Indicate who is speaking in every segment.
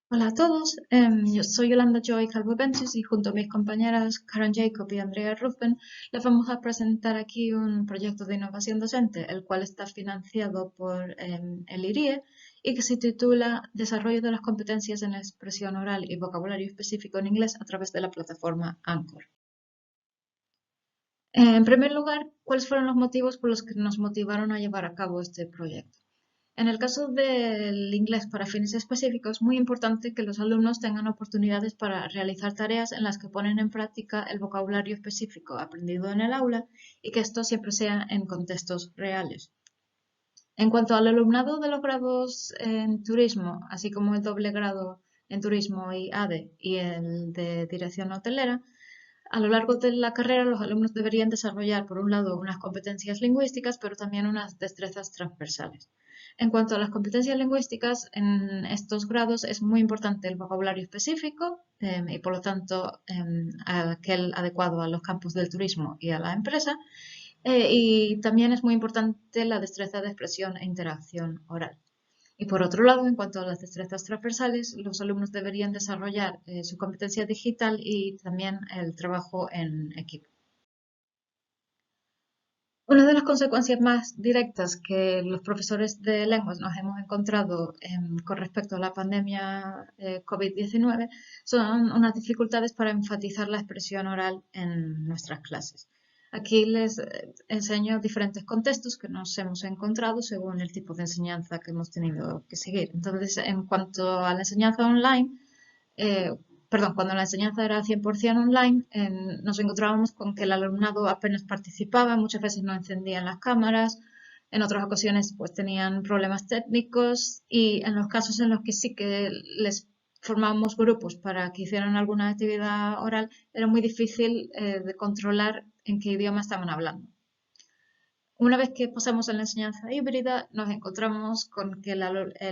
Speaker 1: Hola a todos, yo soy Yolanda Joy Calvo Bensis y junto a mis compañeras Karen Jacob y Andrea Ruffen les vamos a presentar aquí un proyecto de innovación docente, el cual está financiado por el IRIE y que se titula Desarrollo de las competencias en expresión oral y vocabulario específico en inglés a través de la plataforma Anchor. En primer lugar, ¿cuáles fueron los motivos por los que nos motivaron a llevar a cabo este proyecto? En el caso del inglés para fines específicos, es muy importante que los alumnos tengan oportunidades para realizar tareas en las que ponen en práctica el vocabulario específico aprendido en el aula y que esto siempre sea en contextos reales. En cuanto al alumnado de los grados en turismo, así como el doble grado en turismo y ADE y el de dirección hotelera, a lo largo de la carrera los alumnos deberían desarrollar, por un lado, unas competencias lingüísticas, pero también unas destrezas transversales. En cuanto a las competencias lingüísticas, en estos grados es muy importante el vocabulario específico y, por lo tanto, aquel adecuado a los campos del turismo y a la empresa. Y también es muy importante la destreza de expresión e interacción oral. Y por otro lado, en cuanto a las destrezas transversales, los alumnos deberían desarrollar su competencia digital y también el trabajo en equipo. Una de las consecuencias más directas que los profesores de lenguas nos hemos encontrado con respecto a la pandemia COVID-19 son unas dificultades para enfatizar la expresión oral en nuestras clases. Aquí les enseño diferentes contextos que nos hemos encontrado según el tipo de enseñanza que hemos tenido que seguir. Entonces, en cuanto a la enseñanza online, eh, cuando la enseñanza era 100% online, nos encontrábamos con que el alumnado apenas participaba, muchas veces no encendían las cámaras, en otras ocasiones pues tenían problemas técnicos y en los casos en los que sí que les formábamos grupos para que hicieran alguna actividad oral, era muy difícil de controlar en qué idioma estaban hablando. Una vez que pasamos a la enseñanza híbrida, nos encontramos con que el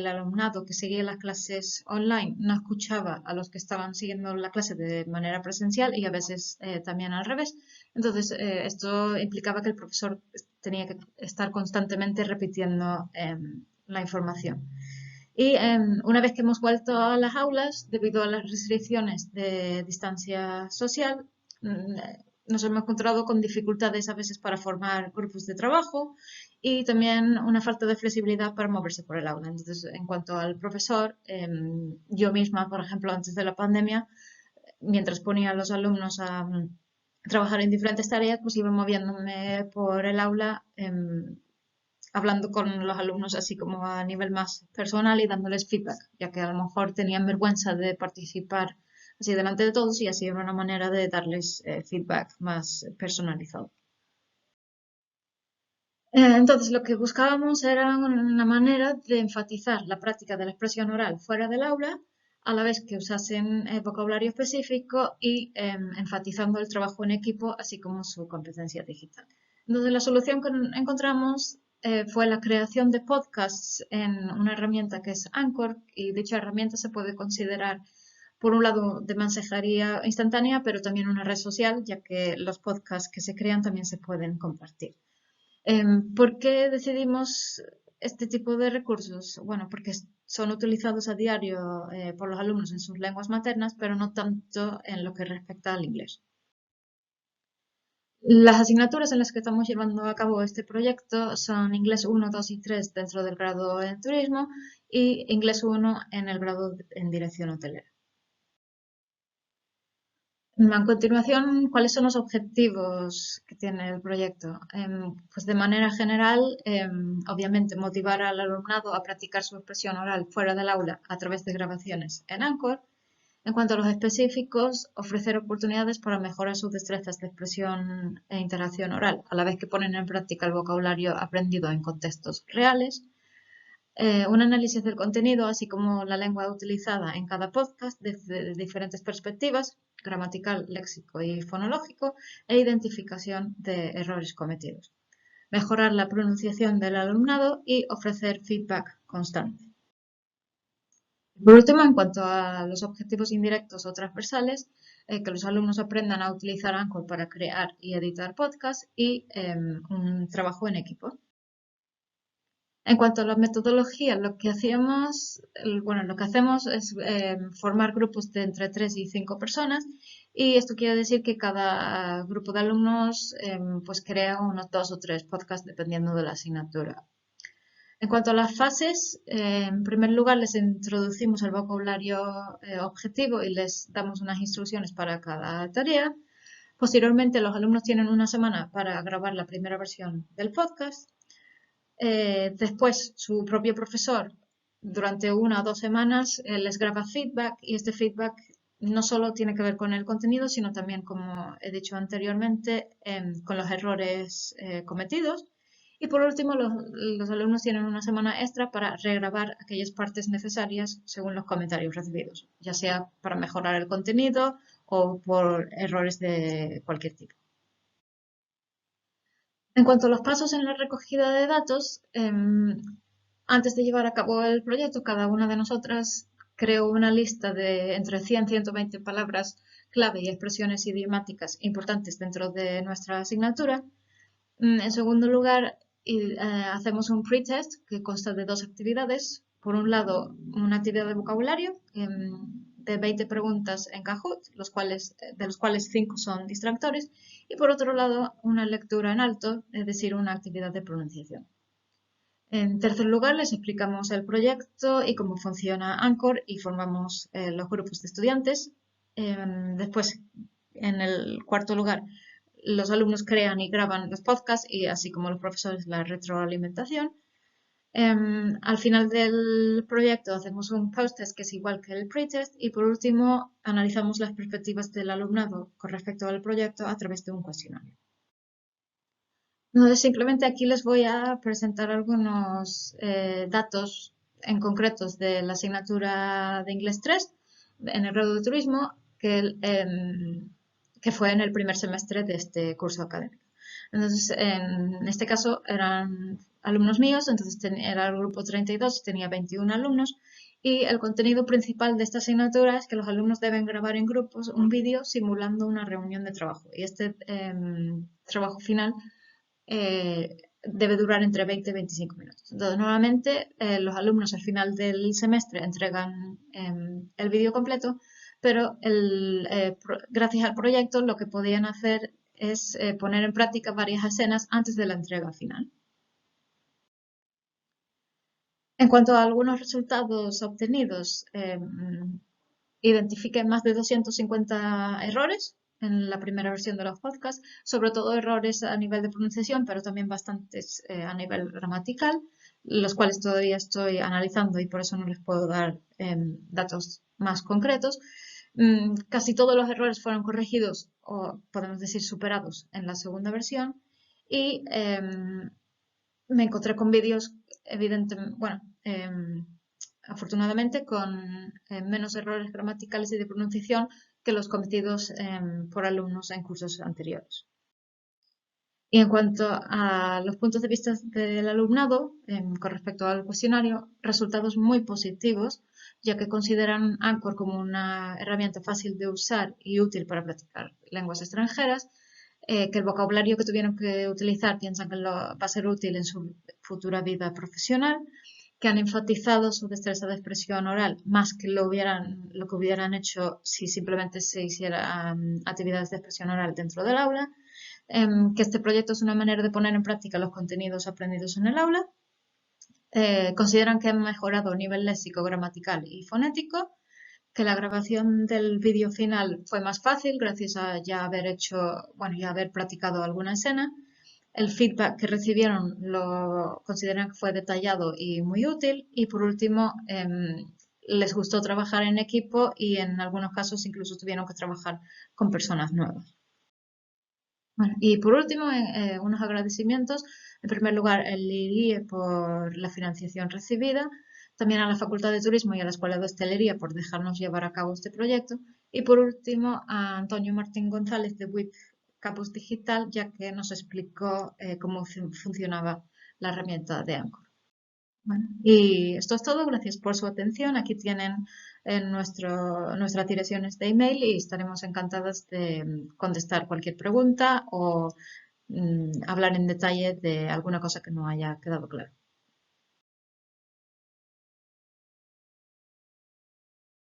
Speaker 1: alumnado que seguía las clases online no escuchaba a los que estaban siguiendo la clase de manera presencial y a veces también al revés. Entonces, esto implicaba que el profesor tenía que estar constantemente repitiendo la información. Y una vez que hemos vuelto a las aulas, debido a las restricciones de distancia social, nos hemos encontrado con dificultades a veces para formar grupos de trabajo y también una falta de flexibilidad para moverse por el aula. Entonces, en cuanto al profesor, yo misma, por ejemplo, antes de la pandemia, mientras ponía a los alumnos a trabajar en diferentes tareas, pues iba moviéndome por el aula hablando con los alumnos así como a nivel más personal y dándoles feedback, ya que a lo mejor tenían vergüenza de participar así delante de todos y así era una manera de darles feedback más personalizado. Entonces, lo que buscábamos era una manera de enfatizar la práctica de la expresión oral fuera del aula, a la vez que usasen vocabulario específico y enfatizando el trabajo en equipo, así como su competencia digital. Entonces, la solución que encontramos fue la creación de podcasts en una herramienta que es Anchor, y dicha herramienta se puede considerar, por un lado, de mensajería instantánea, pero también una red social, ya que los podcasts que se crean también se pueden compartir. ¿Por qué decidimos este tipo de recursos? Bueno, porque son utilizados a diario por los alumnos en sus lenguas maternas, pero no tanto en lo que respecta al inglés. Las asignaturas en las que estamos llevando a cabo este proyecto son Inglés 1, 2 y 3 dentro del grado en turismo y Inglés 1 en el grado en dirección hotelera. A continuación, ¿cuáles son los objetivos que tiene el proyecto? Pues de manera general, obviamente motivar al alumnado a practicar su expresión oral fuera del aula a través de grabaciones en Anchor. En cuanto a los específicos, ofrecer oportunidades para mejorar sus destrezas de expresión e interacción oral, a la vez que ponen en práctica el vocabulario aprendido en contextos reales. Un análisis del contenido, así como la lengua utilizada en cada podcast desde diferentes perspectivas, gramatical, léxico y fonológico, e identificación de errores cometidos. Mejorar la pronunciación del alumnado y ofrecer feedback constante. Por último, en cuanto a los objetivos indirectos o transversales, que los alumnos aprendan a utilizar Anchor para crear y editar podcasts y un trabajo en equipo. En cuanto a la metodología, lo que hacemos es formar grupos de entre 3 y 5 personas y esto quiere decir que cada grupo de alumnos pues crea unos 2 o 3 podcasts dependiendo de la asignatura. En cuanto a las fases, en primer lugar les introducimos el vocabulario objetivo y les damos unas instrucciones para cada tarea. Posteriormente, los alumnos tienen una semana para grabar la primera versión del podcast. Después, su propio profesor, durante 1 o 2 semanas, les graba feedback y este feedback no solo tiene que ver con el contenido, sino también, como he dicho anteriormente, con los errores cometidos. Y por último, los alumnos tienen una semana extra para regrabar aquellas partes necesarias según los comentarios recibidos, ya sea para mejorar el contenido o por errores de cualquier tipo. En cuanto a los pasos en la recogida de datos, antes de llevar a cabo el proyecto, cada una de nosotras creó una lista de entre 100 y 120 palabras clave y expresiones idiomáticas importantes dentro de nuestra asignatura. En segundo lugar, hacemos un pretest que consta de 2 actividades. Por un lado, una actividad de vocabulario de 20 preguntas en Kahoot, de los cuales 5 son distractores. Y por otro lado, una lectura en alto, es decir, una actividad de pronunciación. En tercer lugar, les explicamos el proyecto y cómo funciona Anchor y formamos los grupos de estudiantes. Después, en el cuarto lugar, los alumnos crean y graban los podcasts y así como los profesores la retroalimentación. Al final del proyecto hacemos un post-test que es igual que el pre-test y por último analizamos las perspectivas del alumnado con respecto al proyecto a través de un cuestionario. Entonces, simplemente aquí les voy a presentar algunos datos en concretos de la asignatura de Inglés 3 en el grado de turismo que fue en el primer semestre de este curso académico. Entonces, en este caso eran alumnos míos, entonces era el grupo 32, tenía 21 alumnos y el contenido principal de esta asignatura es que los alumnos deben grabar en grupos un vídeo simulando una reunión de trabajo y este trabajo final debe durar entre 20 y 25 minutos. Entonces, normalmente los alumnos al final del semestre entregan el vídeo completo, pero gracias al proyecto lo que podían hacer es poner en práctica varias escenas antes de la entrega final. En cuanto a algunos resultados obtenidos, identifiqué más de 250 errores en la primera versión de los podcasts, sobre todo errores a nivel de pronunciación, pero también bastantes a nivel gramatical, los cuales todavía estoy analizando y por eso no les puedo dar datos más concretos. Casi todos los errores fueron corregidos o podemos decir superados en la segunda versión y me encontré con vídeos evidentemente, bueno, afortunadamente con menos errores gramaticales y de pronunciación que los cometidos por alumnos en cursos anteriores. Y en cuanto a los puntos de vista del alumnado, con respecto al cuestionario, resultados muy positivos, ya que consideran Anchor como una herramienta fácil de usar y útil para practicar lenguas extranjeras, que el vocabulario que tuvieron que utilizar piensan que va a ser útil en su futura vida profesional, que han enfatizado su destreza de expresión oral más que lo que hubieran hecho si simplemente se hicieran actividades de expresión oral dentro del aula, que este proyecto es una manera de poner en práctica los contenidos aprendidos en el aula, consideran que han mejorado a nivel léxico, gramatical y fonético, que la grabación del vídeo final fue más fácil gracias a ya haber practicado alguna escena. El feedback que recibieron lo consideran que fue detallado y muy útil. Y por último, les gustó trabajar en equipo y en algunos casos incluso tuvieron que trabajar con personas nuevas. Bueno, y por último, unos agradecimientos. En primer lugar, el ILIE por la financiación recibida, también a la Facultad de Turismo y a la Escuela de Hostelería por dejarnos llevar a cabo este proyecto. Y por último, a Antonio Martín González de WIP Campus Digital, ya que nos explicó cómo funcionaba la herramienta de Anchor. Bueno, y esto es todo. Gracias por su atención. Aquí tienen nuestras direcciones de email y estaremos encantadas de contestar cualquier pregunta o hablar en detalle de alguna cosa que no haya quedado claro.